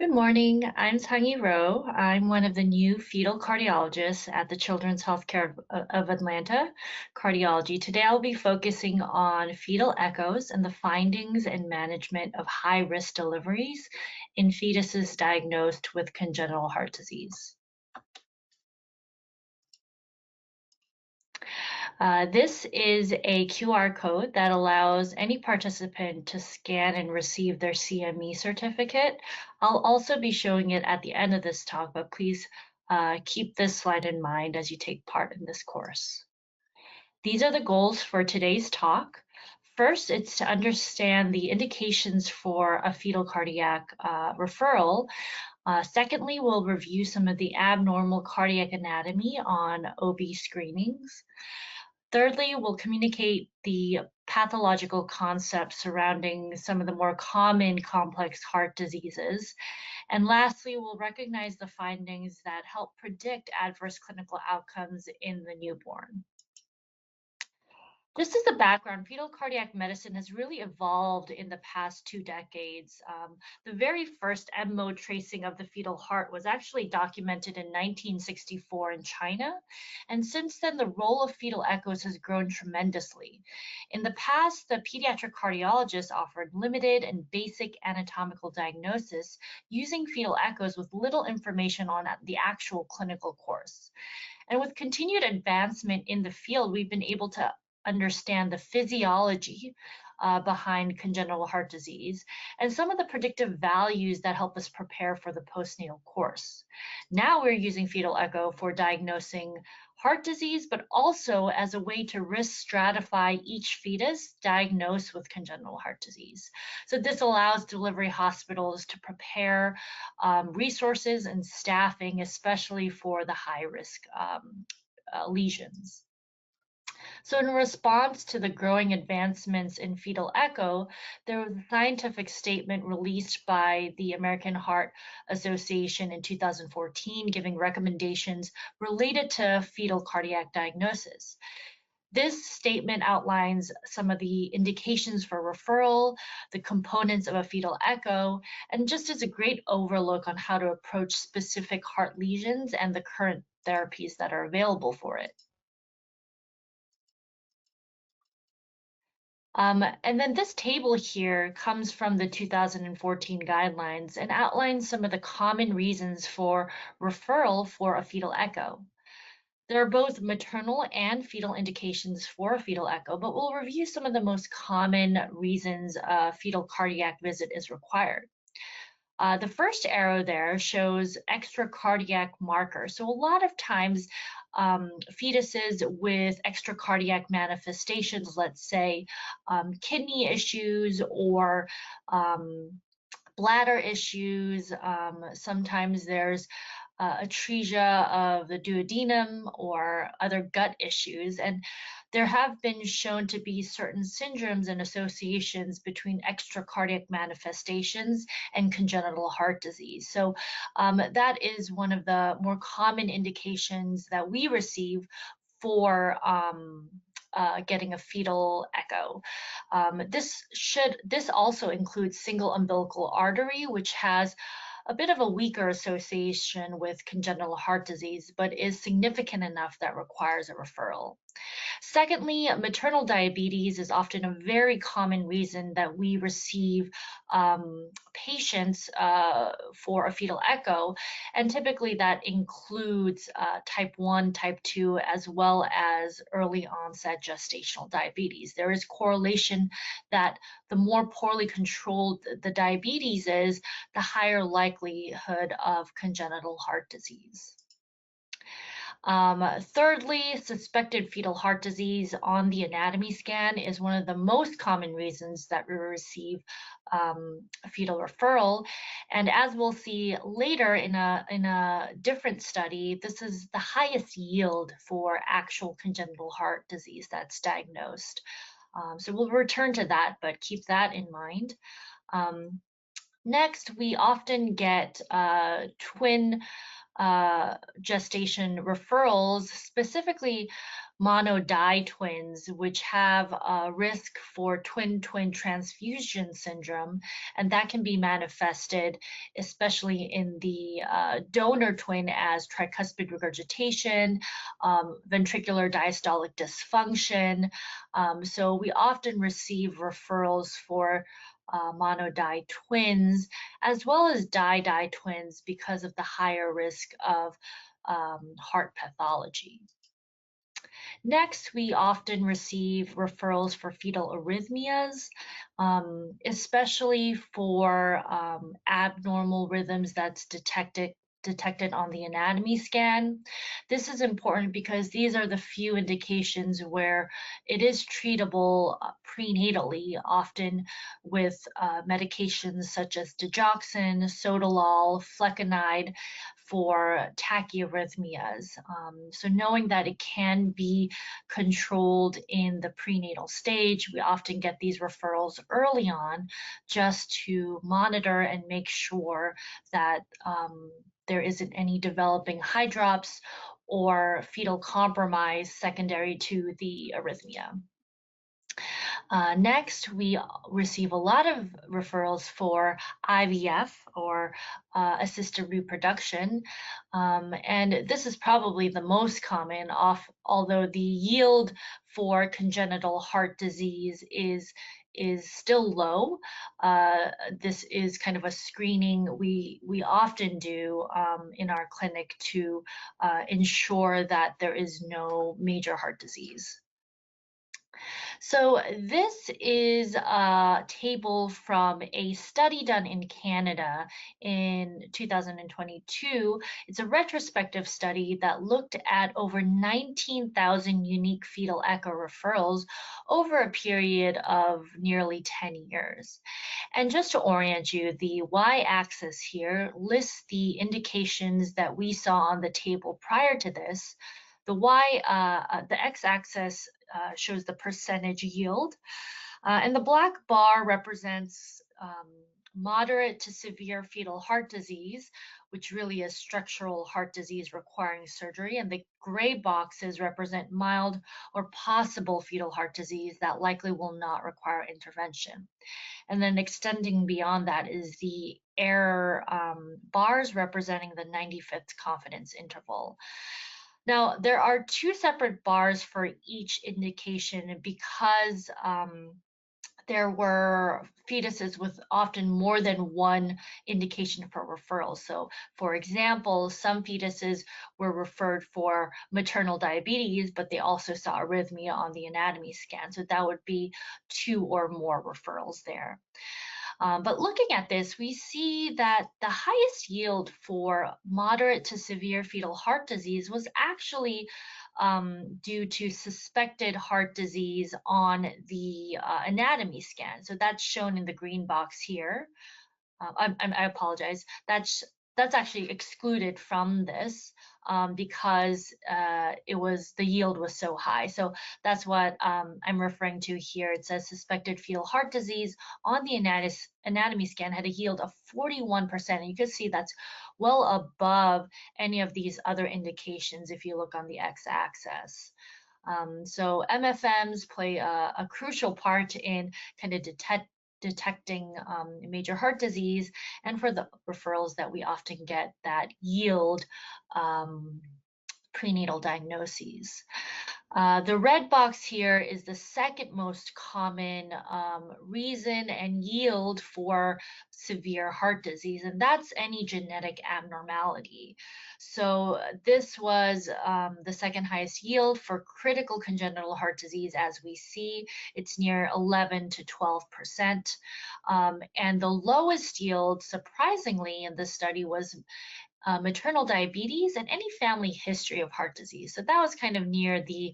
Good morning. I'm Tangi Rowe. I'm one of the new fetal cardiologists at the Children's Healthcare of Atlanta Cardiology. Today I'll be focusing on fetal echoes and the findings and management of high-risk deliveries in fetuses diagnosed with congenital heart disease. This is a QR code that allows any participant to scan and receive their CME certificate. I'll also be showing it at the end of this talk, but please keep this slide in mind as you take part in this course. These are the goals for today's talk. First, it's to understand the indications for a fetal cardiac referral. Secondly, we'll review some of the abnormal cardiac anatomy on OB screenings. Thirdly, we'll communicate the pathological concepts surrounding some of the more common complex heart diseases. And lastly, we'll recognize the findings that help predict adverse clinical outcomes in the newborn. Just as a background, fetal cardiac medicine has really evolved in the past 2 decades. The very first M mode tracing of the fetal heart was actually documented in 1964 in China. And since then, the role of fetal echoes has grown tremendously. In the past, the pediatric cardiologists offered limited and basic anatomical diagnosis using fetal echoes with little information on the actual clinical course. And with continued advancement in the field, we've been able to understand the physiology behind congenital heart disease and some of the predictive values that help us prepare for the postnatal course. Now we're using fetal echo for diagnosing heart disease, but also as a way to risk stratify each fetus diagnosed with congenital heart disease. So this allows delivery hospitals to prepare resources and staffing, especially for the high risk lesions. So in response to the growing advancements in fetal echo, there was a scientific statement released by the American Heart Association in 2014 giving recommendations related to fetal cardiac diagnosis. This statement outlines some of the indications for referral, the components of a fetal echo, and just as a great overlook on how to approach specific heart lesions and the current therapies that are available for it. And then this table here comes from the 2014 guidelines and outlines some of the common reasons for referral for a fetal echo. There are both maternal and fetal indications for a fetal echo, but we'll review some of the most common reasons a fetal cardiac visit is required. The first arrow there shows extracardiac markers. So a lot of times fetuses with extracardiac manifestations, let's say kidney issues or bladder issues. Sometimes there's atresia of the duodenum or other gut issues. And there have been shown to be certain syndromes and associations between extracardiac manifestations and congenital heart disease. So that is one of the more common indications that we receive for getting a fetal echo. This also includes single umbilical artery, which has a bit of a weaker association with congenital heart disease, but is significant enough that requires a referral. Secondly, maternal diabetes is often a very common reason that we receive patients for a fetal echo, and typically that includes type 1, type 2, as well as early onset gestational diabetes. There is correlation that the more poorly controlled the diabetes is, the higher likelihood of congenital heart disease. Thirdly, suspected fetal heart disease on the anatomy scan is one of the most common reasons that we receive a fetal referral. And as we'll see later in a different study, this is the highest yield for actual congenital heart disease that's diagnosed. So we'll return to that, but keep that in mind. Next, we often get twin gestation referrals, specifically mono-di twins, which have a risk for twin-twin transfusion syndrome, and that can be manifested, especially in the donor twin, as tricuspid regurgitation, ventricular diastolic dysfunction. So we often receive referrals for mono-di twins, as well as di-di twins, because of the higher risk of heart pathology. Next, we often receive referrals for fetal arrhythmias, especially for abnormal rhythms that's detected on the anatomy scan. This is important because these are the few indications where it is treatable prenatally, often with medications such as digoxin, sotalol, flecainide, for tachyarrhythmias. So knowing that it can be controlled in the prenatal stage, we often get these referrals early on just to monitor and make sure that there isn't any developing hydrops or fetal compromise secondary to the arrhythmia. Next, we receive a lot of referrals for IVF, or assisted reproduction. And this is probably the most common, although the yield for congenital heart disease is still low. This is kind of a screening we often do in our clinic to ensure that there is no major heart disease. So this is a table from a study done in Canada in 2022. It's a retrospective study that looked at over 19,000 unique fetal echo referrals over a period of nearly 10 years. And just to orient you, the y-axis here lists the indications that we saw on the table prior to this. The x-axis shows the percentage yield, and the black bar represents moderate to severe fetal heart disease, which really is structural heart disease requiring surgery, and the gray boxes represent mild or possible fetal heart disease that likely will not require intervention. And then extending beyond that is the error bars representing the 95th confidence interval. Now, there are two separate bars for each indication because there were fetuses with often more than one indication for referral. So, for example, some fetuses were referred for maternal diabetes, but they also saw arrhythmia on the anatomy scan. So that would be two or more referrals there. But looking at this, we see that the highest yield for moderate to severe fetal heart disease was actually due to suspected heart disease on the anatomy scan. So that's shown in the green box here. I apologize. That's actually excluded from this because the yield was so high. So that's what I'm referring to here. It says suspected fetal heart disease on the anatomy scan had a yield of 41%. And you can see that's well above any of these other indications if you look on the x-axis. So MFMs play a crucial part in kind of detecting major heart disease, and for the referrals that we often get that yield prenatal diagnoses. The red box here is the second most common reason and yield for severe heart disease, and that's any genetic abnormality. So this was the second highest yield for critical congenital heart disease. As we see, it's near 11 to 12%. And the lowest yield, surprisingly, in this study was maternal diabetes and any family history of heart disease. So that was kind of near the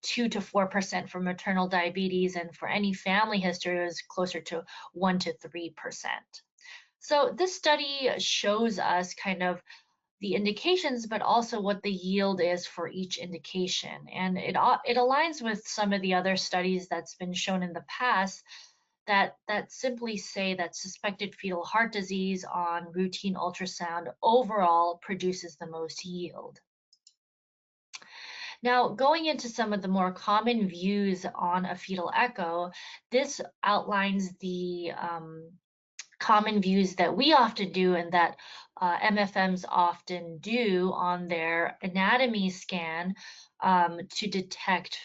2 to 4% for maternal diabetes, and for any family history, it was closer to 1 to 3%. So this study shows us kind of the indications, but also what the yield is for each indication. And it aligns with some of the other studies that's been shown in the past that simply say that suspected fetal heart disease on routine ultrasound overall produces the most yield. Now, going into some of the more common views on a fetal echo, this outlines the common views that we often do and that MFMs often do on their anatomy scan to detect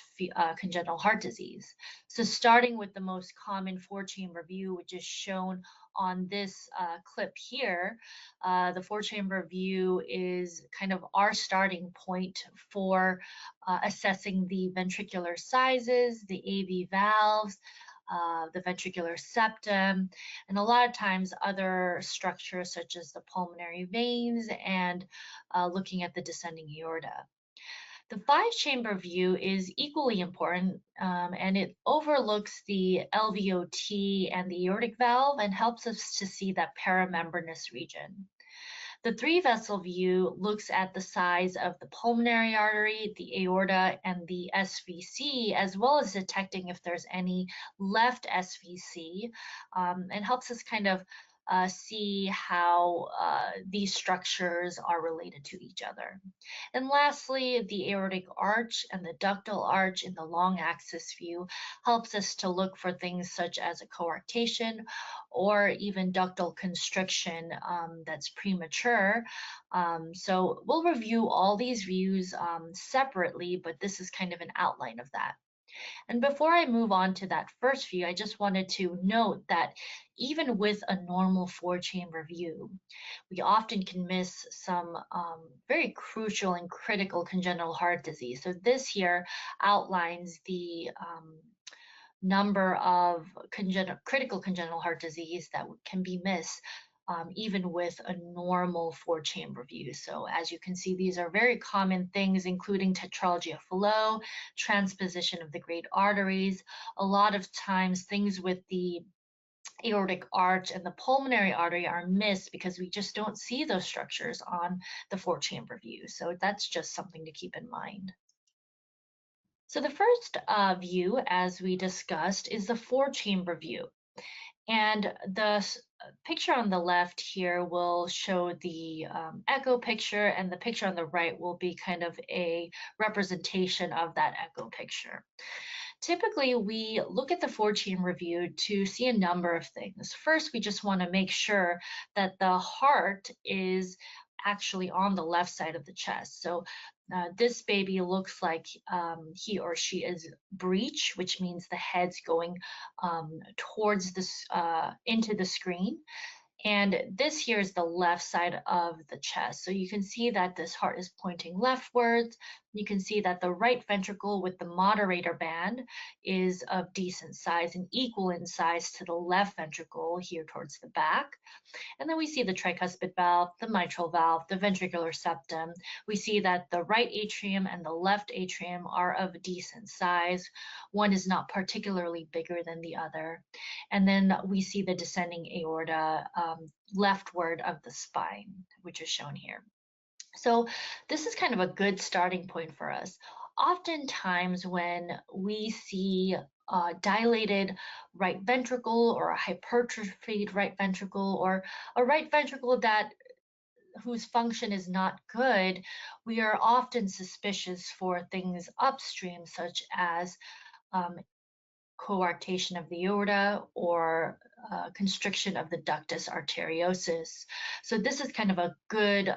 congenital heart disease. So, starting with the most common four-chamber view, which is shown on this clip here, the four-chamber view is kind of our starting point for assessing the ventricular sizes, the AV valves, the ventricular septum, and a lot of times other structures such as the pulmonary veins and looking at the descending aorta. The five-chamber view is equally important, and it overlooks the LVOT and the aortic valve and helps us to see that paramembranous region. The three-vessel view looks at the size of the pulmonary artery, the aorta, and the SVC, as well as detecting if there's any left SVC, and helps us kind of see how these structures are related to each other. And lastly, the aortic arch and the ductal arch in the long axis view helps us to look for things such as a coarctation or even ductal constriction that's premature. So we'll review all these views separately, but this is kind of an outline of that. And before I move on to that first view, I just wanted to note that even with a normal four-chamber view, we often can miss some very crucial and critical congenital heart disease. So this here outlines the number of critical congenital heart disease that can be missed even with a normal four-chamber view. So as you can see, these are very common things, including tetralogy of Fallot, transposition of the great arteries. A lot of times things with the aortic arch and the pulmonary artery are missed because we just don't see those structures on the four-chamber view. So that's just something to keep in mind. So the first view, as we discussed, is the four-chamber view. And the picture on the left here will show the echo picture, and the picture on the right will be kind of a representation of that echo picture. Typically, we look at the four-chamber view to see a number of things. First, we just want to make sure that the heart is actually on the left side of the chest. So this baby looks like he or she is breech, which means the head's going towards this into the screen. And this here is the left side of the chest. So you can see that this heart is pointing leftwards. You can see that the right ventricle with the moderator band is of decent size and equal in size to the left ventricle here towards the back. And then we see the tricuspid valve, the mitral valve, the ventricular septum. We see that the right atrium and the left atrium are of decent size. One is not particularly bigger than the other. And then we see the descending aorta leftward of the spine, which is shown here. So this is kind of a good starting point for us. Oftentimes when we see dilated right ventricle or a hypertrophied right ventricle or a right ventricle that whose function is not good, we are often suspicious for things upstream such as um, coarctation of the aorta or constriction of the ductus arteriosus. So this is kind of a good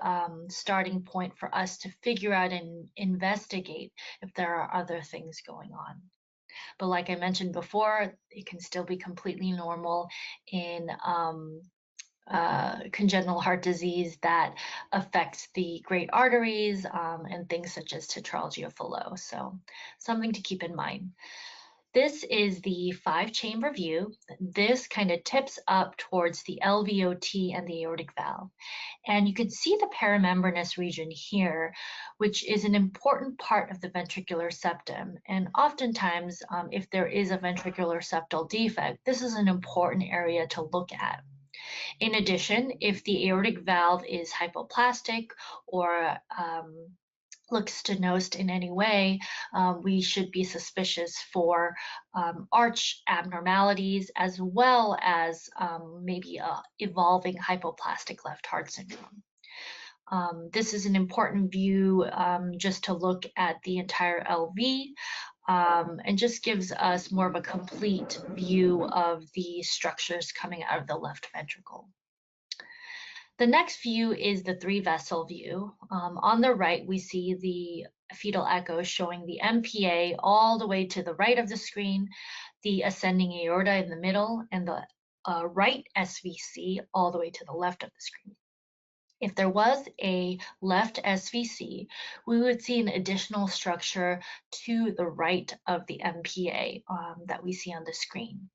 starting point for us to figure out and investigate if there are other things going on. But like I mentioned before, it can still be completely normal in congenital heart disease that affects the great arteries and things such as tetralogy of Fallot. So something to keep in mind. This is the five-chamber view. This kind of tips up towards the LVOT and the aortic valve. And you can see the paramembranous region here, which is an important part of the ventricular septum. And oftentimes, if there is a ventricular septal defect, this is an important area to look at. In addition, if the aortic valve is hypoplastic or looks stenosed in any way, we should be suspicious for arch abnormalities as well as maybe evolving hypoplastic left heart syndrome. This is an important view just to look at the entire LV and just gives us more of a complete view of the structures coming out of the left ventricle. The next view is the three vessel view. On the right, we see the fetal echo showing the MPA all the way to the right of the screen, the ascending aorta in the middle, and the right SVC all the way to the left of the screen. If there was a left SVC, we would see an additional structure to the right of the MPA that we see on the screen.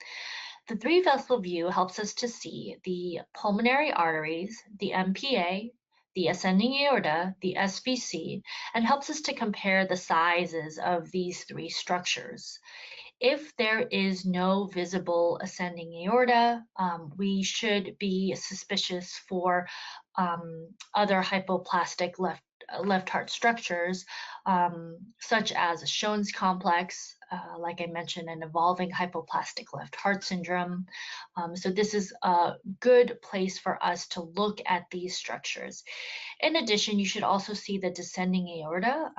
The three vessel view helps us to see the pulmonary arteries, the MPA, the ascending aorta, the SVC, and helps us to compare the sizes of these three structures. If there is no visible ascending aorta, we should be suspicious for other hypoplastic left heart structures, such as Schoen's complex, like I mentioned, an evolving hypoplastic left heart syndrome. So this is a good place for us to look at these structures. In addition, you should also see the descending aorta,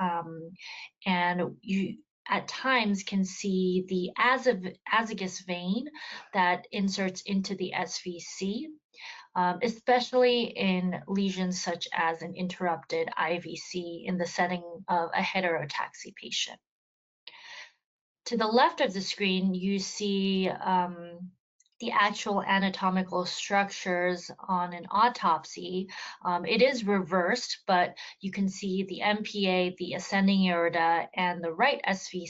and you at times can see the azygous vein that inserts into the SVC, especially in lesions such as an interrupted IVC in the setting of a heterotaxy patient. To the left of the screen, you see the actual anatomical structures on an autopsy. It is reversed, but you can see the MPA, the ascending aorta, and the right SVC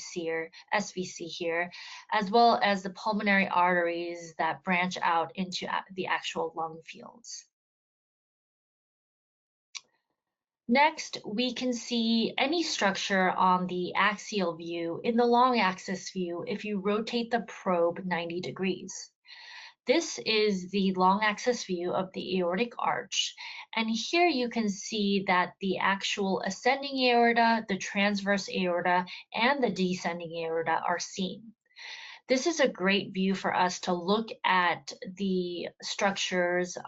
here, as well as the pulmonary arteries that branch out into the actual lung fields. Next, we can see any structure on the axial view in the long axis view if you rotate the probe 90 degrees. This is the long axis view of the aortic arch, and here you can see that the actual ascending aorta, the transverse aorta, and the descending aorta are seen. This is a great view for us to look at the structures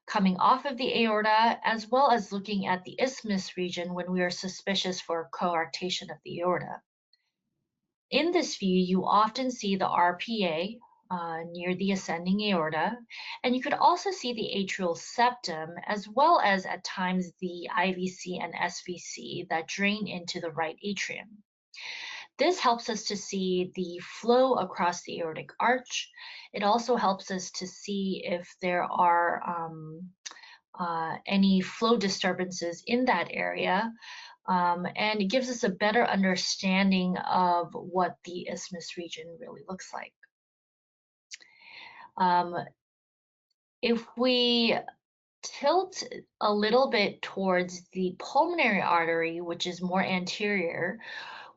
coming off of the aorta, as well as looking at the isthmus region when we are suspicious for coarctation of the aorta. In this view, you often see the RPA near the ascending aorta, and you could also see the atrial septum, as well as at times the IVC and SVC that drain into the right atrium. This helps us to see the flow across the aortic arch. It also helps us to see if there are any flow disturbances in that area, and it gives us a better understanding of what the isthmus region really looks like. If we tilt a little bit towards the pulmonary artery, which is more anterior,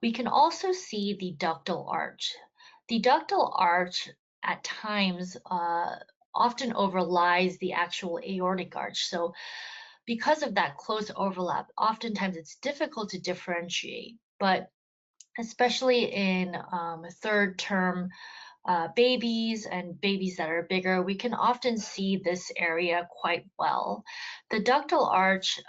we can also see the ductal arch. The ductal arch at times often overlies the actual aortic arch. So because of that close overlap, oftentimes it's difficult to differentiate, but especially in third term babies and babies that are bigger, we can often see this area quite well. The ductal arch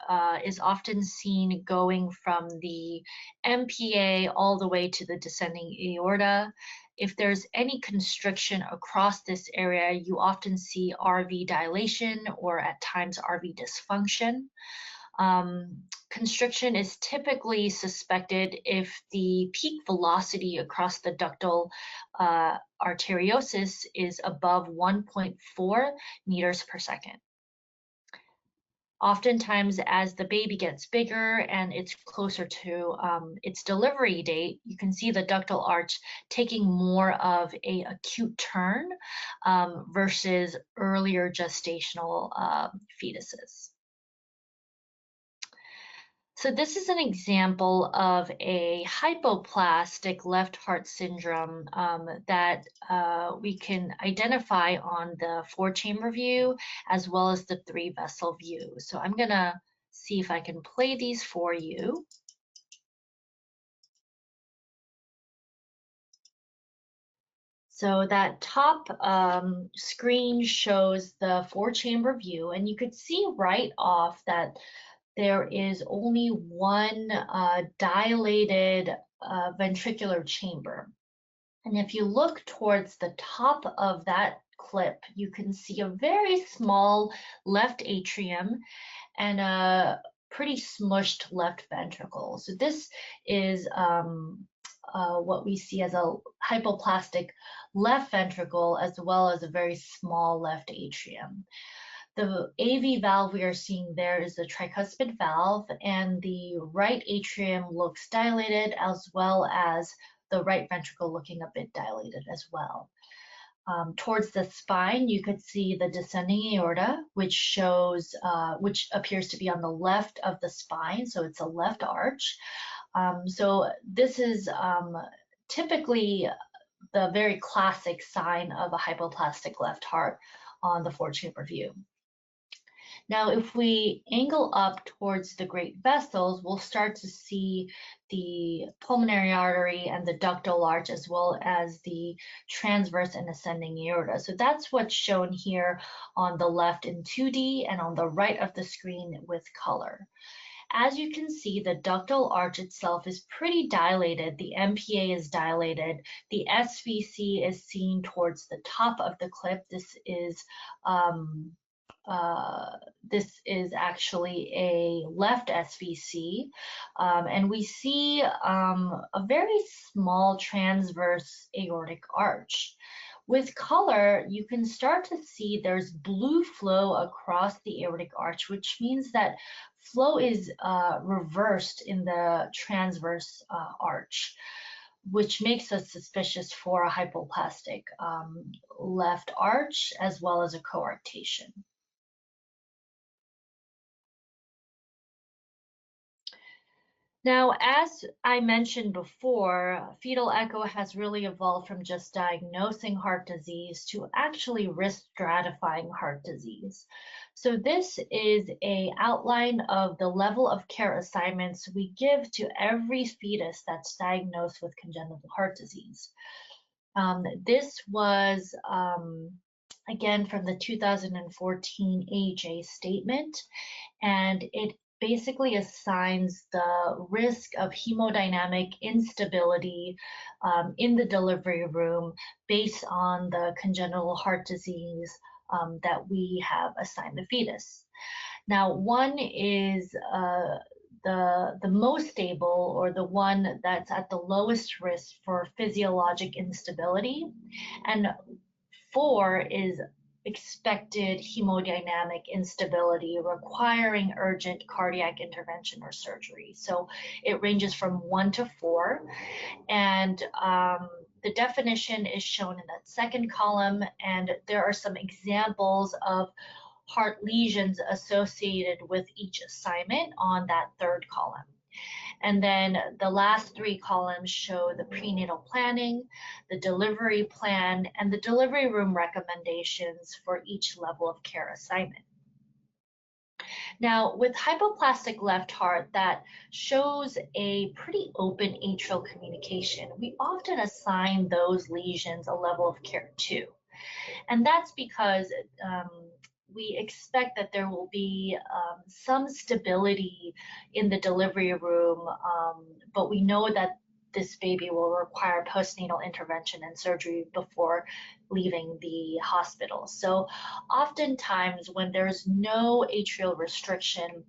is often seen going from the MPA all the way to the descending aorta. If there's any constriction across this area, you often see RV dilation or at times RV dysfunction. Constriction is typically suspected if the peak velocity across the ductal arteriosus is above 1.4 meters per second. Oftentimes, as the baby gets bigger and it's closer to its delivery date, you can see the ductal arch taking more of an acute turn versus earlier gestational fetuses. So this is an example of a hypoplastic left heart syndrome that we can identify on the 4-chamber view as well as the 3-vessel view. So I'm going to see if I can play these for you. So that top screen shows the four-chamber view, and you could see right off that there is only one dilated ventricular chamber. And if you look towards the top of that clip, you can see a very small left atrium and a pretty smushed left ventricle. So this is what we see as a hypoplastic left ventricle as well as a very small left atrium. The AV valve we are seeing there is the tricuspid valve, and the right atrium looks dilated as well as the right ventricle looking a bit dilated as well. Towards the spine, you could see the descending aorta, which appears to be on the left of the spine, so it's a left arch. So this is typically the very classic sign of a hypoplastic left heart on the four-chamber view. Now, if we angle up towards the great vessels, we'll start to see the pulmonary artery and the ductal arch, as well as the transverse and ascending aorta. So that's what's shown here on the left in 2D and on the right of the screen with color. As you can see, the ductal arch itself is pretty dilated. The MPA is dilated. The SVC is seen towards the top of the clip. This is actually a left SVC, and we see a very small transverse aortic arch. With color, you can start to see there's blue flow across the aortic arch, which means that flow is reversed in the transverse arch, which makes us suspicious for a hypoplastic left arch as well as a coarctation. Now, as I mentioned before, fetal echo has really evolved from just diagnosing heart disease to actually risk stratifying heart disease. So this is an outline of the level of care assignments we give to every fetus that's diagnosed with congenital heart disease. This was, again, from the 2014 AHA statement, and it basically assigns the risk of hemodynamic instability in the delivery room based on the congenital heart disease that we have assigned the fetus. Now, one is the most stable, or the one that's at the lowest risk for physiologic instability, and 4 is expected hemodynamic instability requiring urgent cardiac intervention or surgery. So it ranges from 1 to 4, and the definition is shown in that second column, and there are some examples of heart lesions associated with each assignment on that third column. And then the last 3 columns show the prenatal planning, the delivery plan, and the delivery room recommendations for each level of care assignment. Now, with hypoplastic left heart that shows a pretty open atrial communication, we often assign those lesions a level of care 2. And that's because we expect that there will be some stability in the delivery room, but we know that this baby will require postnatal intervention and surgery before leaving the hospital. So oftentimes when there's no atrial restriction,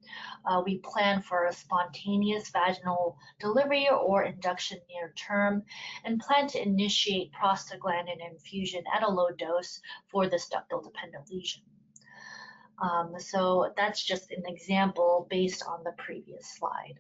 we plan for a spontaneous vaginal delivery or induction near term, and plan to initiate prostaglandin infusion at a low dose for this ductal dependent lesion. So that's just an example based on the previous slide.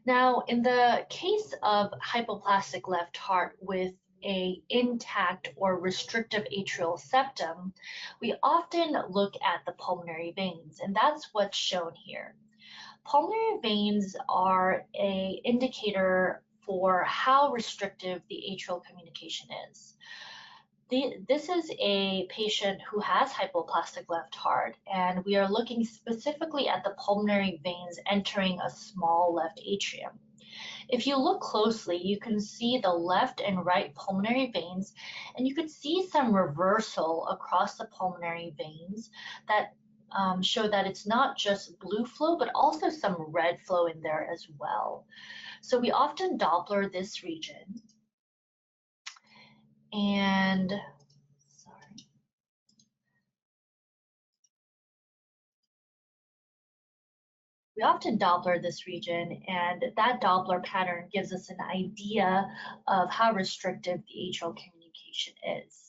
Now, in the case of hypoplastic left heart with a intact or restrictive atrial septum, we often look at the pulmonary veins, and that's what's shown here. Pulmonary veins are an indicator for how restrictive the atrial communication is. This is a patient who has hypoplastic left heart, and we are looking specifically at the pulmonary veins entering a small left atrium. If you look closely, you can see the left and right pulmonary veins, and you can see some reversal across the pulmonary veins that show that it's not just blue flow, but also some red flow in there as well. So we often Doppler this region, and we often Doppler this region, and that Doppler pattern gives us an idea of how restrictive the atrial communication is.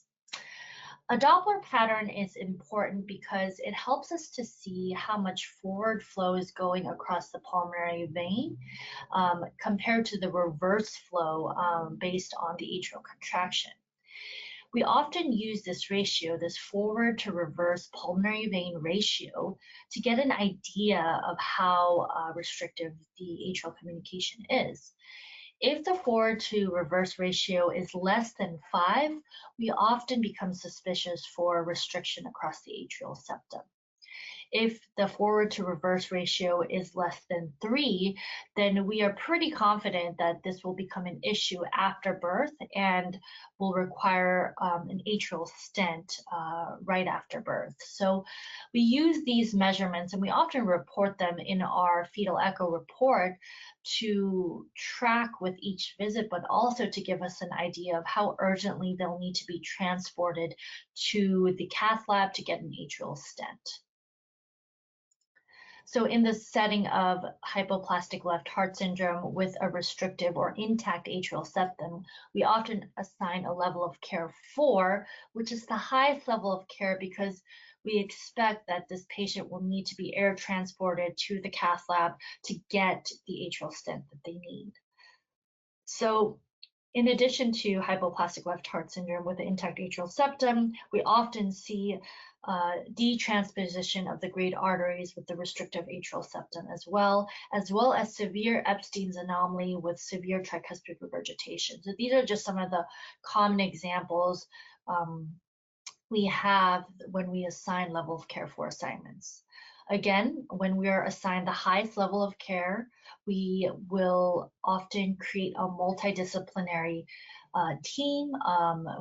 A Doppler pattern is important because it helps us to see how much forward flow is going across the pulmonary vein compared to the reverse flow based on the atrial contraction. We often use this ratio, this forward to reverse pulmonary vein ratio, to get an idea of how restrictive the atrial communication is. If the forward to reverse ratio is less than 5, we often become suspicious for restriction across the atrial septum. If the forward to reverse ratio is less than 3, then we are pretty confident that this will become an issue after birth and will require an atrial stent right after birth. So we use these measurements, and we often report them in our fetal echo report to track with each visit, but also to give us an idea of how urgently they'll need to be transported to the cath lab to get an atrial stent. So in the setting of hypoplastic left heart syndrome with a restrictive or intact atrial septum, we often assign a level of care 4, which is the highest level of care because we expect that this patient will need to be air transported to the cath lab to get the atrial stent that they need. So in addition to hypoplastic left heart syndrome with the intact atrial septum, we often see detransposition of the great arteries with the restrictive atrial septum as well as severe Epstein's anomaly with severe tricuspid regurgitation. So these are just some of the common examples we have when we assign level of care for assignments. Again, when we are assigned the highest level of care, we will often create a multidisciplinary team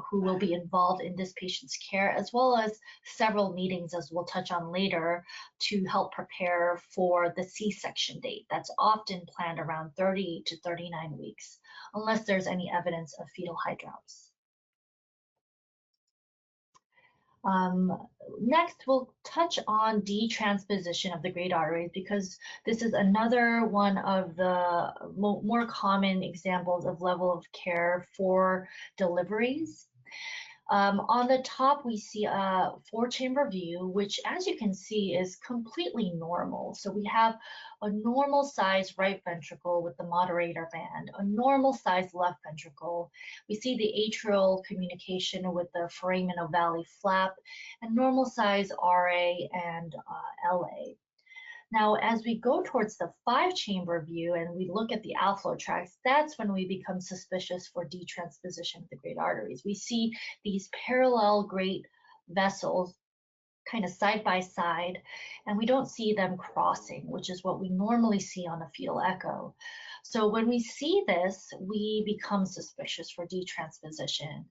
who will be involved in this patient's care, as well as several meetings, as we'll touch on later, to help prepare for the C-section date. That's often planned around 30 to 39 weeks, unless there's any evidence of fetal hydrops. Next, we'll touch on detransposition of the great arteries because this is another one of the more common examples of level of care for deliveries. On the top, we see a 4-chamber view, which, as you can see, is completely normal. So we have a normal size right ventricle with the moderator band, a normal size left ventricle. We see the atrial communication with the foramen ovale flap, and normal size RA and LA. Now, as we go towards the 5-chamber view and we look at the outflow tracts, that's when we become suspicious for detransposition of the great arteries. We see these parallel great vessels kind of side by side, and we don't see them crossing, which is what we normally see on a fetal echo. So when we see this, we become suspicious for detransposition,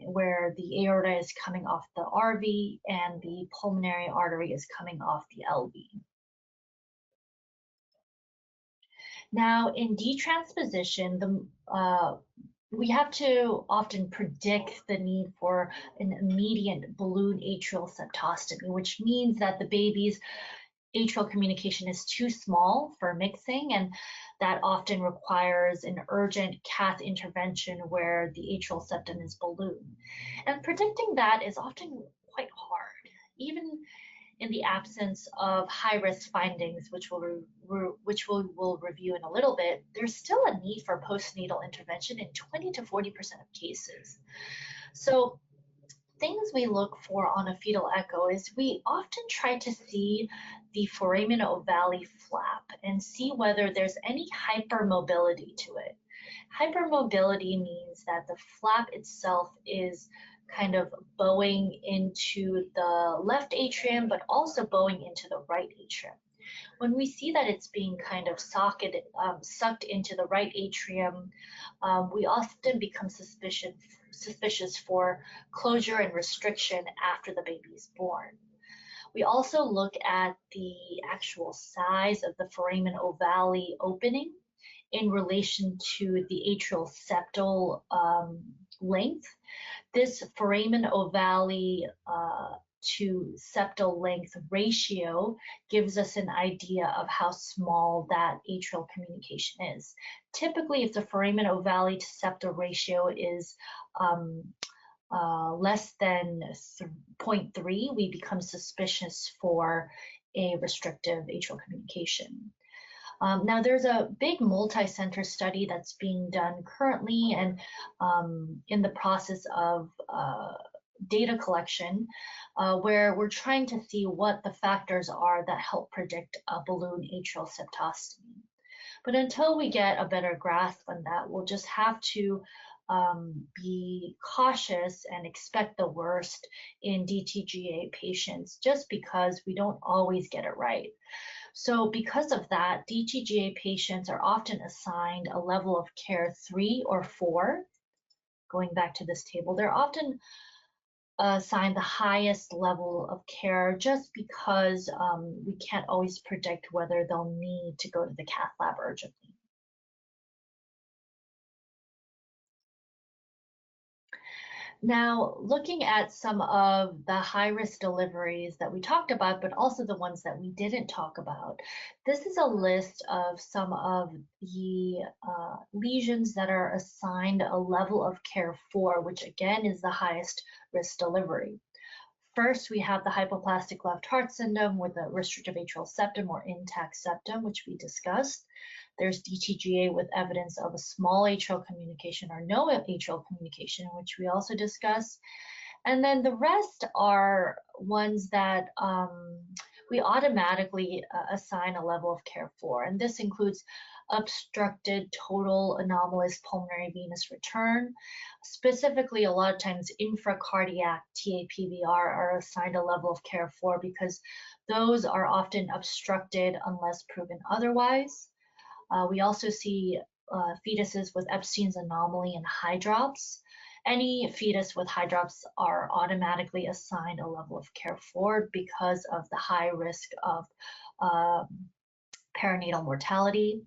where the aorta is coming off the RV and the pulmonary artery is coming off the LV. Now, in detransposition, we have to often predict the need for an immediate balloon atrial septostomy, which means that the baby's atrial communication is too small for mixing, and that often requires an urgent cath intervention where the atrial septum is ballooned. And predicting that is often quite hard, even in the absence of high-risk findings, which we'll review in a little bit. There's still a need for postnatal intervention in 20 to 40% of cases. So things we look for on a fetal echo is we often try to see the foramen ovale flap and see whether there's any hypermobility to it. Hypermobility means that the flap itself is kind of bowing into the left atrium, but also bowing into the right atrium. When we see that it's being kind of sucked into the right atrium, we often become suspicious for closure and restriction after the baby is born. We also look at the actual size of the foramen ovale opening in relation to the atrial septal length. This foramen ovale to septal length ratio gives us an idea of how small that atrial communication is. Typically, if the foramen ovale to septal ratio is less than 0.3, we become suspicious for a restrictive atrial communication. Now, there's a big multi-center study that's being done currently and in the process of data collection, where we're trying to see what the factors are that help predict a balloon atrial septostomy. But until we get a better grasp on that, we'll just have to be cautious and expect the worst in DTGA patients, just because we don't always get it right. So because of that, DTGA patients are often assigned a level of care 3 or 4. Going back to this table, they're often assigned the highest level of care just because we can't always predict whether they'll need to go to the cath lab urgently. Now, looking at some of the high-risk deliveries that we talked about, but also the ones that we didn't talk about, this is a list of some of the lesions that are assigned a level of care 4, which again is the highest risk delivery. First, we have the hypoplastic left heart syndrome with a restrictive atrial septum or intact septum, which we discussed. There's DTGA with evidence of a small atrial communication or no atrial communication, which we also discussed. And then the rest are ones that we automatically assign a level of care for. And this includes obstructed total anomalous pulmonary venous return. Specifically, a lot of times infracardiac TAPVR are assigned a level of care for because those are often obstructed unless proven otherwise. We also see fetuses with Epstein's anomaly and hydrops. Any fetus with hydrops are automatically assigned a level of care for because of the high risk of perinatal mortality.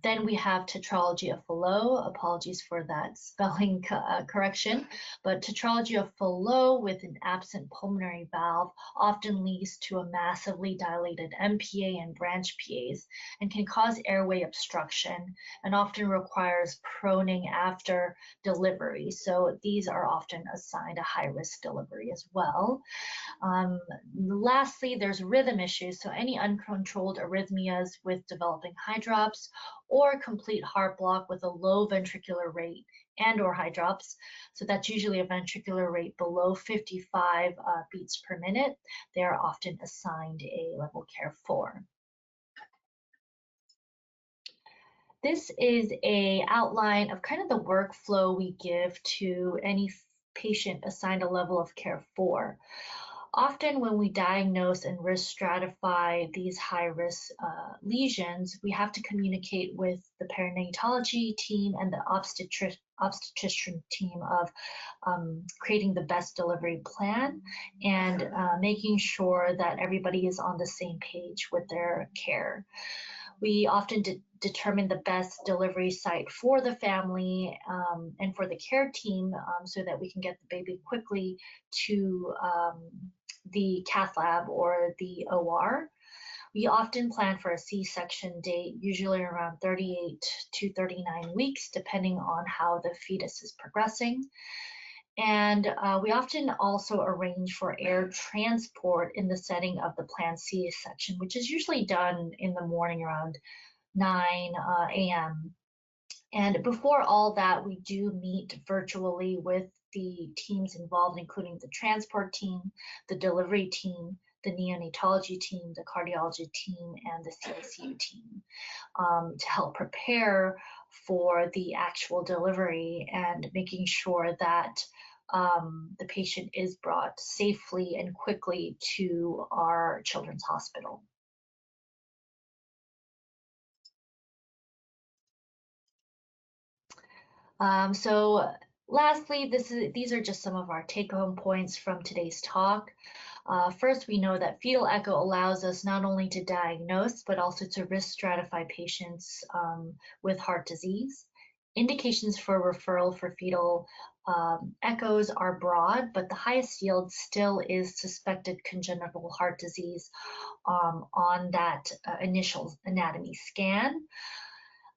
Then we have tetralogy of Fallot. Apologies for that spelling correction, but tetralogy of Fallot with an absent pulmonary valve often leads to a massively dilated MPA and branch PAs and can cause airway obstruction and often requires proning after delivery. So these are often assigned a high-risk delivery as well. Lastly, there's rhythm issues. So any uncontrolled arrhythmias with developing hydrops or complete heart block with a low ventricular rate and or hydrops. So that's usually a ventricular rate below 55 beats per minute. They are often assigned a level care 4. This is a outline of kind of the workflow we give to any patient assigned a level of care 4. Often when we diagnose and risk stratify these high-risk lesions, we have to communicate with the perinatology team and the obstetrician team of creating the best delivery plan and making sure that everybody is on the same page with their care. We often determine the best delivery site for the family and for the care team so that we can get the baby quickly to the cath lab or the OR. We often plan for a C-section date, usually around 38 to 39 weeks, depending on how the fetus is progressing. And we often also arrange for air transport in the setting of the planned C-section, which is usually done in the morning around 9 a.m. And before all that, we do meet virtually with the teams involved, including the transport team, the delivery team, the neonatology team, the cardiology team, and the CICU team to help prepare for the actual delivery and making sure that the patient is brought safely and quickly to our children's hospital. So lastly, these are just some of our take-home points from today's talk. First, we know that fetal echo allows us not only to diagnose, but also to risk stratify patients with heart disease. Indications for referral for fetal echoes are broad, but the highest yield still is suspected congenital heart disease on that initial anatomy scan.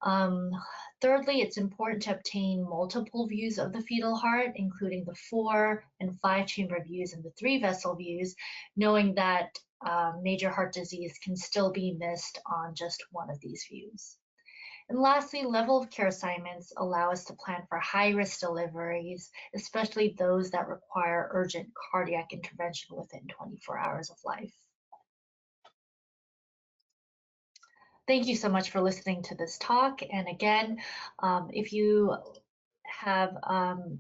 Um, Thirdly, it's important to obtain multiple views of the fetal heart, including the 4 and 5 chamber views and the 3 vessel views, knowing that major heart disease can still be missed on just one of these views. And lastly, level of care assignments allow us to plan for high-risk deliveries, especially those that require urgent cardiac intervention within 24 hours of life. Thank you so much for listening to this talk. And again, if you have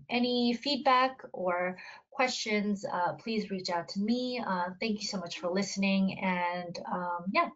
any feedback or questions, please reach out to me. Thank you so much for listening. And yeah,